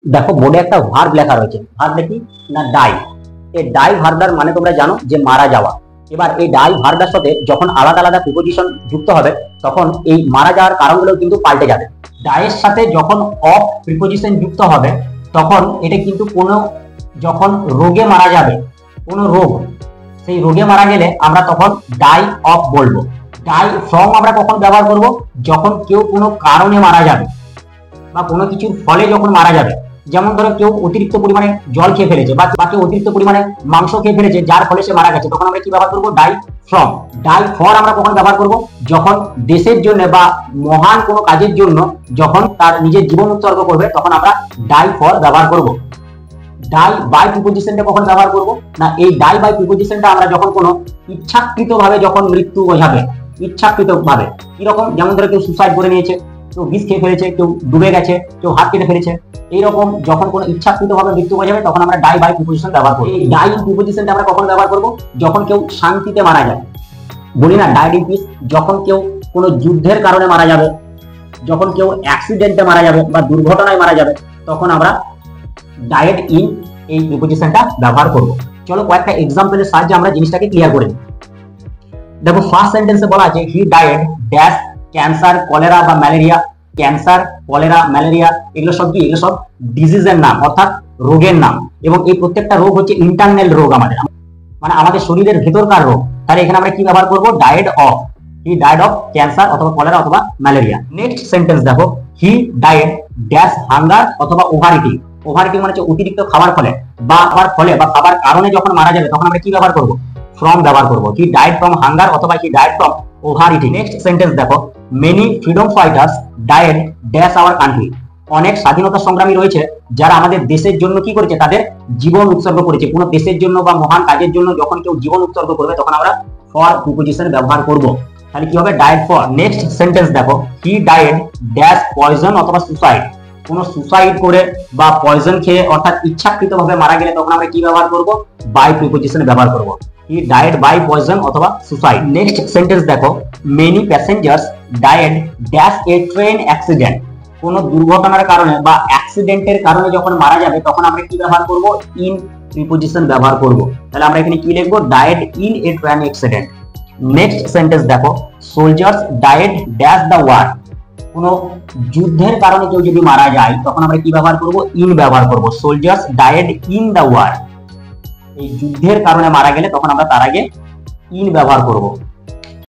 দেখো বোর্ডে একটা ভার্ব লেখা রয়েছে, ভার্ব কি না ডাই। এই ডাই ভার্বটার মানে তোমরা জানো যে মারা যাওয়া। এবার এই ডাই ভার্বটার সাথে যখন আলাদা আলাদা প্রিপোজিশন যুক্ত হবে তখন এই মারা যাওয়ার কারণগুলো কিন্তু পাল্টে যাবে। ডাইয়ের সাথে যখন অফ প্রিপোজিশন যুক্ত হবে তখন এটা কিন্তু কোনো যখন রোগে মারা যাবে, কোনো রোগ, সেই রোগে মারা গেলে আমরা তখন ডাই অফ বলবো। ডাই ফ্রম আমরা কখন ব্যবহার করব? যখন কেউ কোনো কারণে মারা যাবে বা কোনো কিছুর ফলে যখন মারা যাবে। যেমন ধরো কেউ অতিরিক্ত পরিমাণে জল খেয়ে ফেলেছে বা কেউ অতিরিক্ত পরিমাণে মাংস খেয়ে ফেলেছে যার ফলে সে মারা গেছে, তখন আমরা কি ব্যবহার করবো? Die from. ডাই ফর আমরা কখন ব্যবহার করব? যখন দেশের জন্য বা মহান কোনো কাজের জন্য যখন তার নিজের জীবন উৎসর্গ করবে তখন আমরা ডাই ফর ব্যবহার করব। ডাই বাই প্রিপোজিশনটা কখন ব্যবহার করব না, এই ডাই বাই প্রিপোজিশনটা আমরা যখন কোনো ইচ্ছাকৃতভাবে যখন মৃত্যু বোঝাবে, ইচ্ছাকৃতভাবে কিরকম, যেমন ধরো কেউ সুসাইড করে নিয়েছে, কেউ বিষ খেয়ে ফেলেছে, কেউ ডুবে গেছে, কেউ হাত কেটে ফেলেছে, এইরকম যখন কোনো ইচ্ছাকৃতভাবে মৃত্যু বোঝাবে তখন আমরা ডাই বাই প্রিপোজিশন ব্যবহার করব। এই ডাই প্রিপোজিশনটা আমরা কখন ব্যবহার করব? যখন কেউ শান্তিতে মারা যায়, বলি না ডাইড ইন পিস। যখন কেউ কোনো যুদ্ধের কারণে মারা যাবে, যখন কেউ অ্যাক্সিডেন্টে মারা যাবে বা দুর্ঘটনায় মারা যাবে তখন আমরা ডায়েড ইন এই প্রিপোজিশনটা ব্যবহার করব। চলো কয়েকটা এক্সাম্পলের সাহায্যে আমরা জিনিসটাকে ক্লিয়ার করে নিই। দেখো ফার্স্ট সেন্টেন্সে বলা আছে he died dash cancer, cholera বা ম্যালেরিয়া। ক্যান্সার, কলেরা, ম্যালেরিয়া এগুলো সব কি? এগুলো সব ডিজিজের নাম, অর্থাৎ রোগের নাম। এবং এই প্রত্যেকটা রোগ হচ্ছে ইন্টারনাল রোগ, আমাদের মানে আমাদের শরীরের ভেতরকার রোগ। তাহলে এখানে আমরা কি ব্যবহার করব? Died of. He died of cancer অথবা কলেরা অথবা ম্যালেরিয়া। নেক্সট সেন্টেন্স দেখো হি ডায়েড ড্যাশ হাঙ্গার অথবা ওভারইটিং। ওভারইটিং মানে হচ্ছে অতিরিক্ত খাবার ফলে বা খাবার ফলে বা খাবার কারণে যখন মারা যাবে তখন আমরা কি ব্যবহার করব? ফ্রম ব্যবহার করব। হি ডায়েড ফ্রম হাঙ্গার অথবা he died from overeating. Next sentence দেখো many freedom fighters died dash our country. অনেক স্বাধীনতা সংগ্রামী রয়েছে যারা আমাদের দেশের জন্য কি করেছে? তাদের জীবন উৎসর্গ করেছে। কোনো দেশের জন্য বা মহান কাজের জন্য যখন কেউ জীবন উৎসর্গ করবে তখন আমরা ফর প্রিপোজিশন ব্যবহার করব। তাহলে কি হবে? Died for. নেক্সট সেন্টেন্স দেখো হি ডায়েড ড্যাশ পয়জন অথবা সুসাইড। কোনো সুসাইড করে বা পয়জন খেয়ে অর্থাৎ ইচ্ছাকৃতভাবে মারা গেলে তখন আমরা কি ব্যবহার করব? বাই প্রিপোজিশন ব্যবহার করব। হি ডায়েড বাই পয়জন অথবা সুসাইড। নেক্সট সেন্টেন্স দেখো many passengers died dash a train accident. কোনো দুর্ঘটনার কারণে বা অ্যাক্সিডেন্টের কারণে যখন মারা যাবে তখন আমরা কি ব্যবহার করব? ইন প্রিপোজিশন ব্যবহার করব। তাহলে আমরা এখানে কি লিখবো? Died in a train accident. Next sentence দেখো soldiers died dash the war. কোনো যুদ্ধের কারণে কেউ যদি মারা যায় তখন আমরা কি ব্যবহার করব? ইন ব্যবহার করব। Soldiers died in the war. এই যুদ্ধের কারণে মারা গেলে তখন আমরা তার আগে ইন ব্যবহার করব।